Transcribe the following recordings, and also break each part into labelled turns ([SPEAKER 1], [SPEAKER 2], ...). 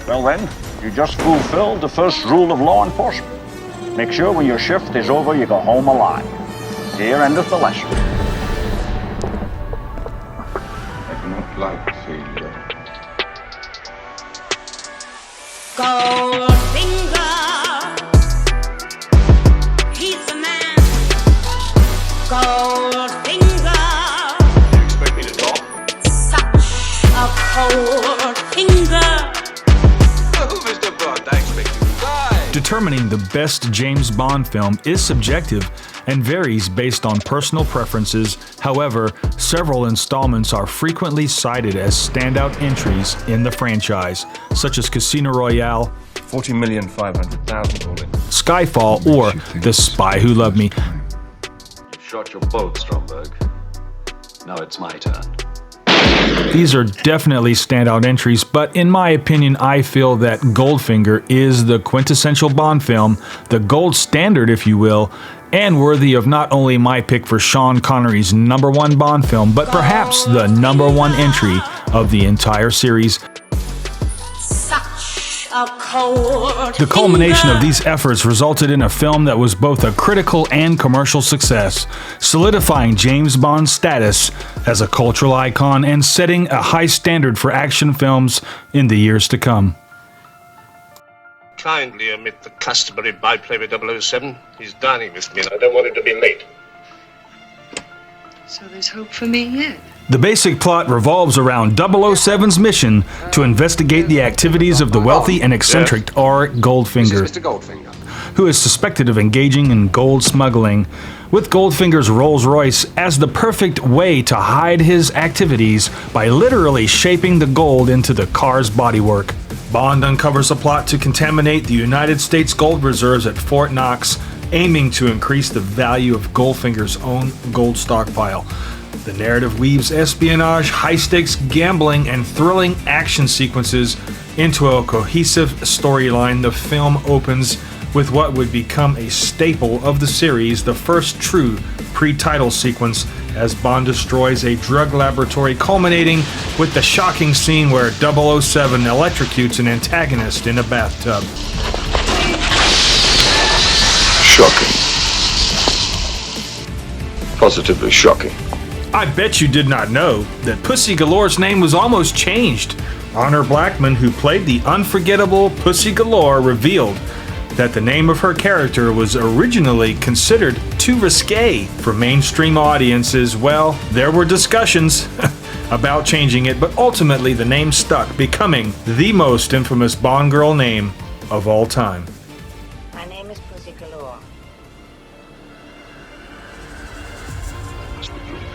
[SPEAKER 1] Well then, you just fulfilled the first rule of law enforcement. Make sure when your shift is over, you go home alive. Here endeth the lesson.
[SPEAKER 2] I do not like failure.
[SPEAKER 3] Goldfinger, he's the man. Goldfinger,
[SPEAKER 4] You expect me to talk?
[SPEAKER 3] such a cold finger.
[SPEAKER 4] Oh, Mr. Bond, I expect you to die.
[SPEAKER 5] Determining the best James Bond film is subjective and varies based on personal preferences. However, several installments are frequently cited as standout entries in the franchise, such as Casino Royale,
[SPEAKER 2] 40,500,000 all in.
[SPEAKER 5] Skyfall, or The Spy Who Loved Me.
[SPEAKER 6] You shot your boat, Stromberg. Now it's my turn.
[SPEAKER 5] These are definitely standout entries, but in my opinion, I feel that Goldfinger is the quintessential Bond film, the gold standard, if you will, and worthy of not only my pick for Sean Connery's #1 Bond film, but perhaps the #1 entry of the entire series.
[SPEAKER 3] Such a cold
[SPEAKER 5] The culmination of
[SPEAKER 3] finger.
[SPEAKER 5] these efforts resulted in a film that was both a critical and commercial success, solidifying James Bond's status as a cultural icon and setting a high standard for action films in the years to come.
[SPEAKER 4] Kindly omit the customary byplay with 007. He's dining with me and I don't want him to be late.
[SPEAKER 7] So there's hope for me yet.
[SPEAKER 5] The basic plot revolves around 007's mission to investigate the activities of the wealthy and eccentric Art Goldfinger,
[SPEAKER 6] Mr. Goldfinger.
[SPEAKER 5] who is suspected of engaging in gold smuggling, with Goldfinger's Rolls-Royce as the perfect way to hide his activities by literally shaping the gold into the car's bodywork. Bond uncovers a plot to contaminate the United States gold reserves at Fort Knox, aiming to increase the value of Goldfinger's own gold stockpile. The narrative weaves espionage, high-stakes gambling, and thrilling action sequences into a cohesive storyline. The film opens with what would become a staple of the series, the first true pre-title sequence, as Bond destroys a drug laboratory, culminating with the shocking scene where 007 electrocutes an antagonist in a bathtub.
[SPEAKER 2] Shocking. Positively shocking.
[SPEAKER 5] I bet you did not know that Pussy Galore's name was almost changed. Honor Blackman, who played the unforgettable Pussy Galore, revealed that the name of her character was originally considered too risque for mainstream audiences. Well, there were discussions about changing it, but ultimately the name stuck, becoming the most infamous Bond girl name of all time.
[SPEAKER 8] My name is Pussy Galore.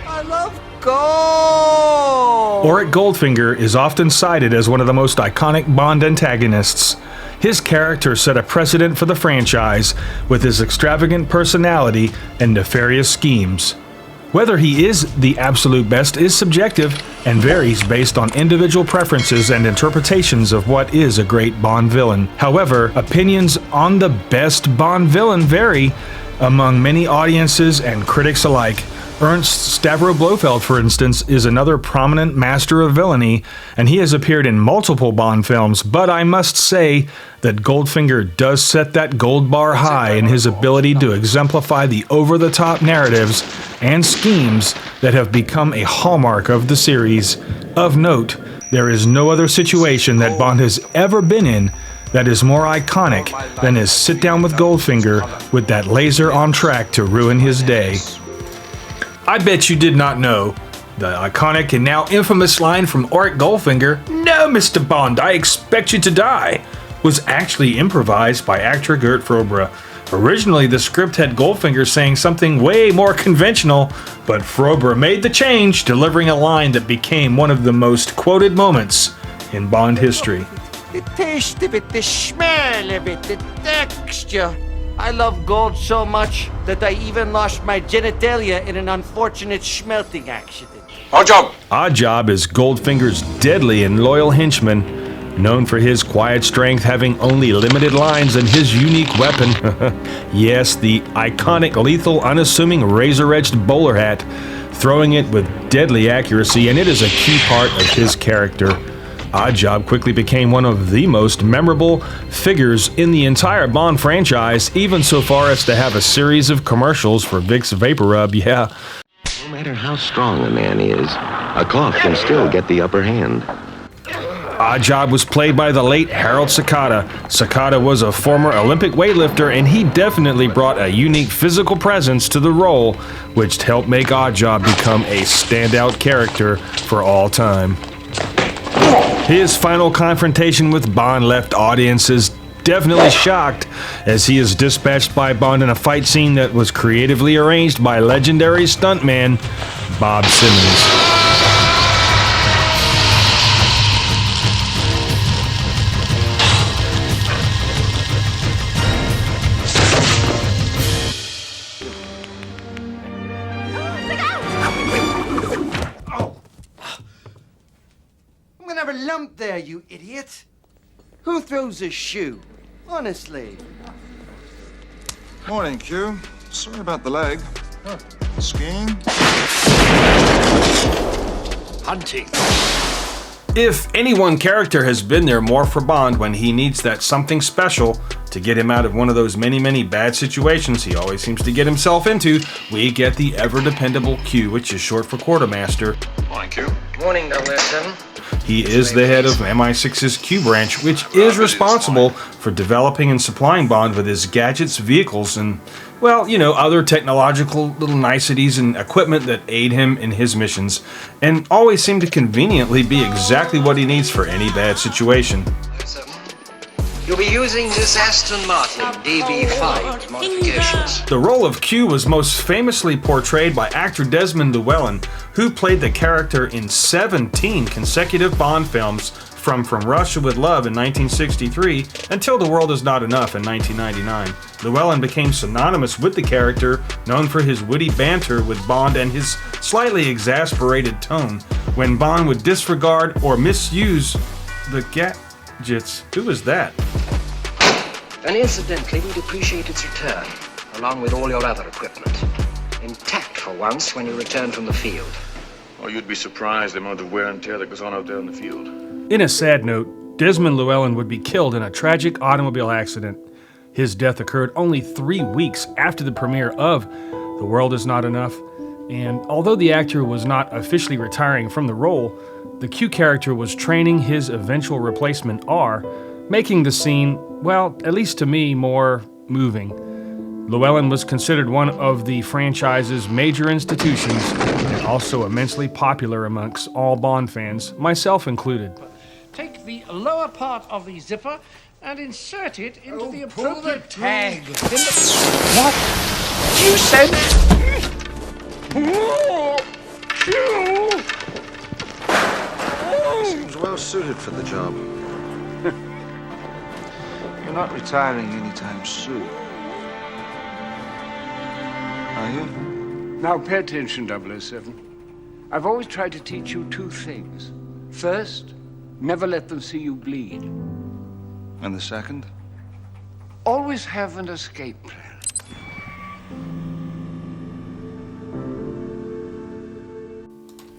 [SPEAKER 9] I love gold!
[SPEAKER 5] Art Goldfinger is often cited as one of the most iconic Bond antagonists. His character set a precedent for the franchise with his extravagant personality and nefarious schemes. Whether he is the absolute best is subjective and varies based on individual preferences and interpretations of what is a great Bond villain. However, opinions on the best Bond villain vary among many audiences and critics alike. Ernst Stavro Blofeld, for instance, is another prominent master of villainy, and he has appeared in multiple Bond films, but I must say that Goldfinger does set that gold bar high in his ability to exemplify the over-the-top narratives and schemes that have become a hallmark of the series. Of note, there is no other situation that Bond has ever been in that is more iconic than his sit-down with Goldfinger with that laser on track to ruin his day. I bet you did not know the iconic and now infamous line from Art Goldfinger, "No, Mr. Bond, I expect you to die," was actually improvised by actor Gert Frobra. Originally, the script had Goldfinger saying something way more conventional, but Frobra made the change, delivering a line that became one of the most quoted moments in Bond history.
[SPEAKER 9] The taste of it, the smell of it, the texture. I love gold so much that I even lost my genitalia in an unfortunate smelting accident.
[SPEAKER 2] Our job.
[SPEAKER 5] Oddjob is Goldfinger's deadly and loyal henchman, known for his quiet strength, having only limited lines, and his unique weapon. Yes, the iconic, lethal, unassuming razor-edged bowler hat, throwing it with deadly accuracy, and it is a key part of his character. Oddjob quickly became one of the most memorable figures in the entire Bond franchise, even so far as to have a series of commercials for Vicks Vapor Rub, yeah.
[SPEAKER 7] No matter how strong a man is, a cough can still get the upper hand.
[SPEAKER 5] Oddjob was played by the late Harold Sakata. Sakata was a former Olympic weightlifter, and he definitely brought a unique physical presence to the role, which helped make Oddjob become a standout character for all time. His final confrontation with Bond left audiences definitely shocked, as he is dispatched by Bond in a fight scene that was creatively arranged by legendary stuntman Bob Simmons.
[SPEAKER 9] Lump there, you idiot! Who throws a shoe? Honestly.
[SPEAKER 2] Morning, Q. Sorry about the leg. Skiing?
[SPEAKER 9] Hunting.
[SPEAKER 5] If any one character has been there more for Bond when he needs that something special to get him out of one of those many bad situations he always seems to get himself into, we get the ever-dependable Q, which is short for Quartermaster.
[SPEAKER 2] Morning, Q.
[SPEAKER 7] Morning, 007.
[SPEAKER 5] He is the head of MI6's Q branch, which is responsible for developing and supplying Bond with his gadgets, vehicles, and, well, you know, other technological little niceties and equipment that aid him in his missions, and always seem to conveniently be exactly what he needs for any bad situation.
[SPEAKER 7] You'll be using this Aston Martin DB5 modifications.
[SPEAKER 5] The role of Q was most famously portrayed by actor Desmond Llewellyn, who played the character in 17 consecutive Bond films from Russia with Love in 1963 until The World Is Not Enough in 1999. Llewellyn became synonymous with the character, known for his witty banter with Bond and his slightly exasperated tone when Bond would disregard or misuse the gadgets. Who was that?
[SPEAKER 7] And incidentally, we'd appreciate its return, along with all your other equipment. Intact for once when you return from the field.
[SPEAKER 2] Oh, you'd be surprised the amount of wear and tear that goes on out there in the field.
[SPEAKER 5] In a sad note, Desmond Llewellyn would be killed in a tragic automobile accident. His death occurred only 3 weeks after the premiere of The World Is Not Enough, and although the actor was not officially retiring from the role, the Q character was training his eventual replacement R, making the scene, well, at least to me, more moving. Llewellyn was considered one of the franchise's major institutions and also immensely popular amongst all Bond fans, myself included.
[SPEAKER 10] Take the lower part of the zipper and insert it into the appropriate tag.
[SPEAKER 9] What? You said...
[SPEAKER 6] Seems well suited for the job. You're not retiring anytime soon. Are you?
[SPEAKER 10] Now pay attention, 007. I've always tried to teach you two things. First, never let them see you bleed.
[SPEAKER 6] And the second?
[SPEAKER 10] Always have an escape plan.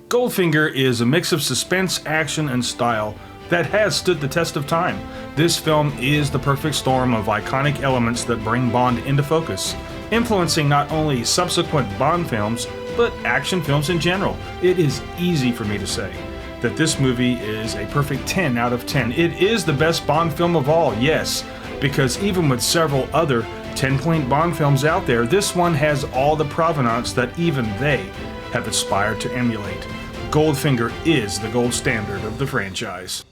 [SPEAKER 5] Goldfinger is a mix of suspense, action, and style that has stood the test of time. This film is the perfect storm of iconic elements that bring Bond into focus, influencing not only subsequent Bond films, but action films in general. It is easy for me to say that this movie is a perfect 10 out of 10. It is the best Bond film of all, yes, because even with several other 10-point Bond films out there, this one has all the provenance that even they have aspired to emulate. Goldfinger is the gold standard of the franchise.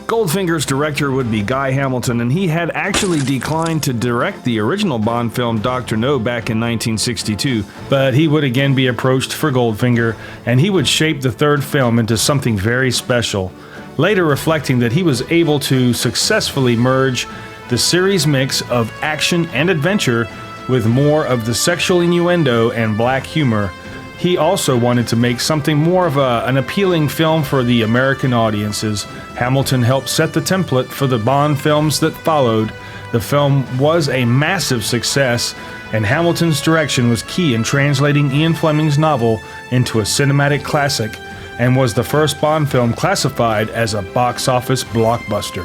[SPEAKER 5] Goldfinger's director would be Guy Hamilton, and he had actually declined to direct the original Bond film Dr. No back in 1962, but he would again be approached for Goldfinger, and he would shape the third film into something very special, later reflecting that he was able to successfully merge the series mix of action and adventure with more of the sexual innuendo and black humor. He also wanted to make something more of an appealing film for the American audiences. Hamilton helped set the template for the Bond films that followed. The film was a massive success, and Hamilton's direction was key in translating Ian Fleming's novel into a cinematic classic. and was the first Bond film classified as a box office blockbuster.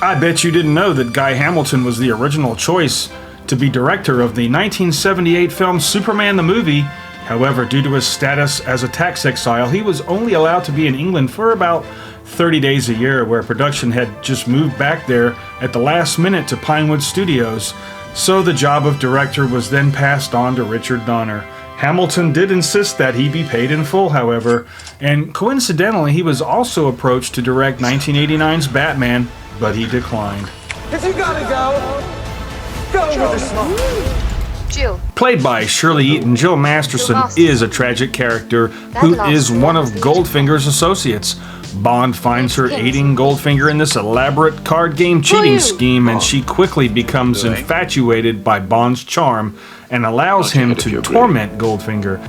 [SPEAKER 5] I bet you didn't know that Guy Hamilton was the original choice to be director of the 1978 film Superman the Movie. However, due to his status as a tax exile, he was only allowed to be in England for about 30 days a year, where production had just moved back there at the last minute to Pinewood Studios. So the job of director was then passed on to Richard Donner. Hamilton did insist that he be paid in full, however, and coincidentally, he was also approached to direct 1989's Batman, but he declined.
[SPEAKER 11] If you gotta go with the smoke.
[SPEAKER 12] Jill.
[SPEAKER 5] Played by Shirley Eaton, Jill Masterson is a tragic character who is one of Goldfinger's associates. Bond finds her aiding Goldfinger in this elaborate card game cheating scheme, and she quickly becomes infatuated by Bond's charm and allows him to torment Goldfinger.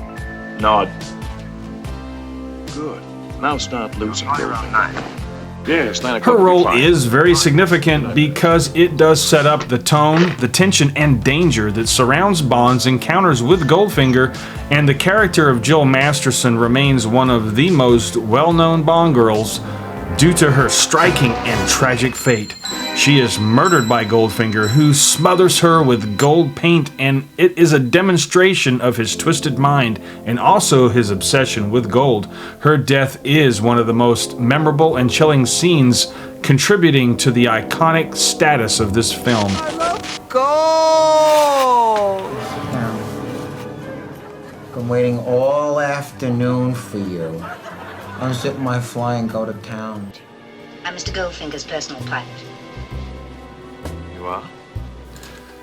[SPEAKER 2] Nod. Good. Now start losing Goldfinger. Yes,
[SPEAKER 5] her role is very significant because it does set up the tone, the tension, and danger that surrounds Bond's encounters with Goldfinger, and the character of Jill Masterson remains one of the most well-known Bond girls due to her striking and tragic fate. She is murdered by Goldfinger, who smothers her with gold paint, and it is a demonstration of his twisted mind and also his obsession with gold. Her death is one of the most memorable and chilling scenes, contributing to the iconic status of this film.
[SPEAKER 11] I love gold!
[SPEAKER 13] Been waiting all afternoon for you. Unzip my fly and go to town.
[SPEAKER 8] I'm Mr. Goldfinger's personal pilot.
[SPEAKER 2] You are?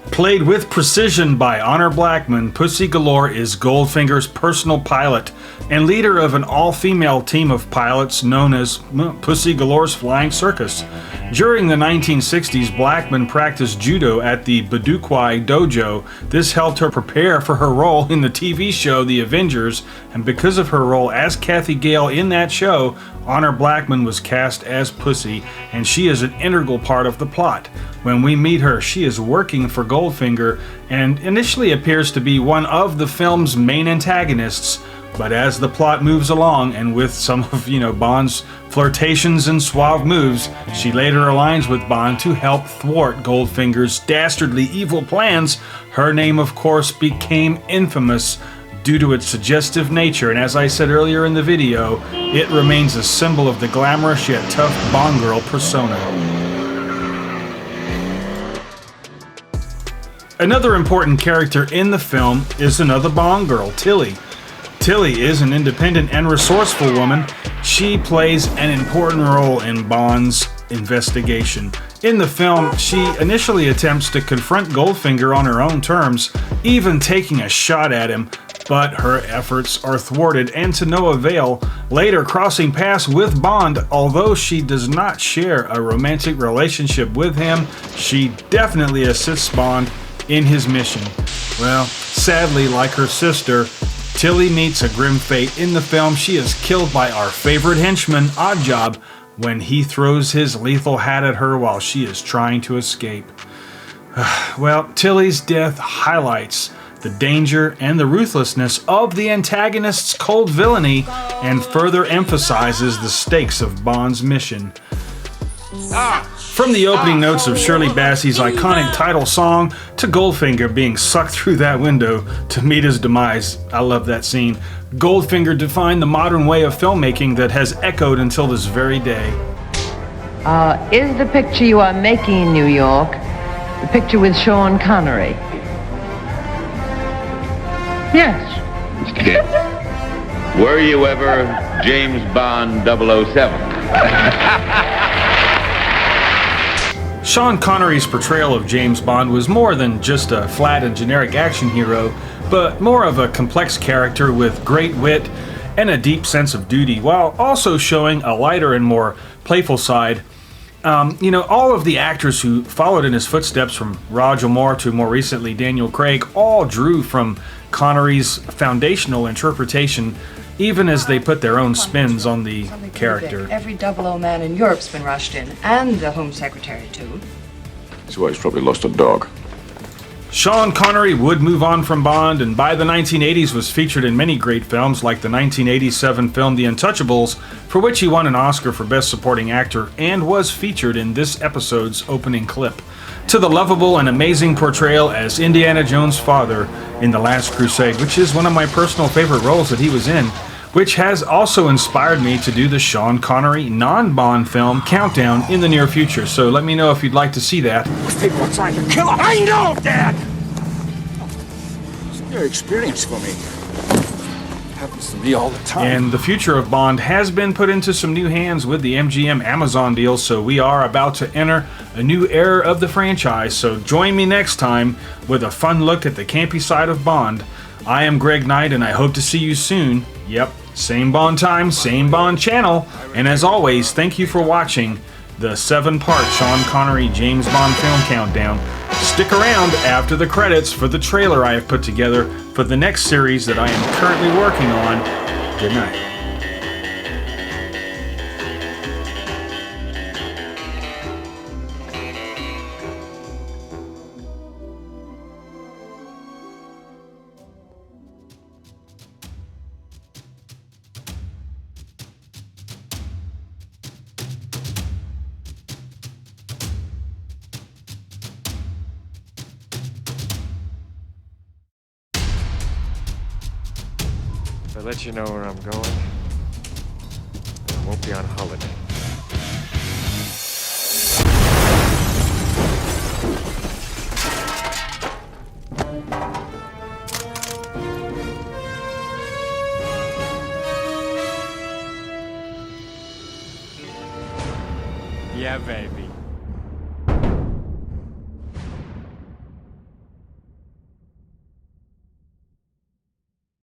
[SPEAKER 5] Played with precision by Honor Blackman, Pussy Galore is Goldfinger's personal pilot and leader of an all-female team of pilots known as Pussy Galore's Flying Circus. During the 1960s, Blackman practiced judo at the Budokwai Dojo. This helped her prepare for her role in the TV show The Avengers, and because of her role as Kathy Gale in that show, Honor Blackman was cast as Pussy, and she is an integral part of the plot. When we meet her, she is working for Goldfinger and initially appears to be one of the film's main antagonists, but as the plot moves along and with some of, Bond's flirtations and suave moves, she later aligns with Bond to help thwart Goldfinger's dastardly evil plans. Her name, of course, became infamous due to its suggestive nature, and as I said earlier in the video, it remains a symbol of the glamorous yet tough Bond girl persona. Another important character in the film is another Bond girl, Tilly. Tilly is an independent and resourceful woman. She plays an important role in Bond's investigation. In the film, she initially attempts to confront Goldfinger on her own terms, even taking a shot at him, but her efforts are thwarted and to no avail, later crossing paths with Bond. Although she does not share a romantic relationship with him, she definitely assists Bond in his mission. Well, sadly, like her sister, Tilly meets a grim fate. In the film, she is killed by our favorite henchman, Oddjob, when he throws his lethal hat at her while she is trying to escape. Well, Tilly's death highlights the danger and the ruthlessness of the antagonist's cold villainy and further emphasizes the stakes of Bond's mission. From the opening notes of Shirley Bassey's iconic title song to Goldfinger being sucked through that window to meet his demise, I love that scene. Goldfinger defined the modern way of filmmaking that has echoed until this very day.
[SPEAKER 14] Is the picture you are making in New York the picture with Sean Connery? Yes.
[SPEAKER 15] Were you ever James Bond 007?
[SPEAKER 5] Sean Connery's portrayal of James Bond was more than just a flat and generic action hero, but more of a complex character with great wit and a deep sense of duty, while also showing a lighter and more playful side. All of the actors who followed in his footsteps, from Roger Moore to more recently Daniel Craig, all drew from Connery's foundational interpretation, even as they put their own spins on the character.
[SPEAKER 16] Every 00 man in Europe's been rushed in, and the Home Secretary too.
[SPEAKER 2] That's why he's probably lost a dog.
[SPEAKER 5] Sean Connery would move on from Bond, and by the 1980s was featured in many great films like the 1987 film The Untouchables, for which he won an Oscar for Best Supporting Actor and was featured in this episode's opening clip, to the lovable and amazing portrayal as Indiana Jones' father in The Last Crusade, which is one of my personal favorite roles that he was in, which has also inspired me to do the Sean Connery non-Bond film Countdown in the near future. So let me know if you'd like to see that.
[SPEAKER 11] Those people are trying to kill him. I know, Dad! It's a new experience for me. It happens to me all the time.
[SPEAKER 5] And the future of Bond has been put into some new hands with the MGM Amazon deal, so we are about to enter a new era of the franchise. So join me next time with a fun look at the campy side of Bond. I am Greg Knight, and I hope to see you soon. Yep, same Bond time, same Bond channel. And as always, thank you for watching the 7-part Sean Connery James Bond film countdown. Stick around after the credits for the trailer I have put together for the next series that I am currently working on. Good night.
[SPEAKER 12] If I let you know where I'm going, I won't be on holiday.
[SPEAKER 17] Yeah, baby.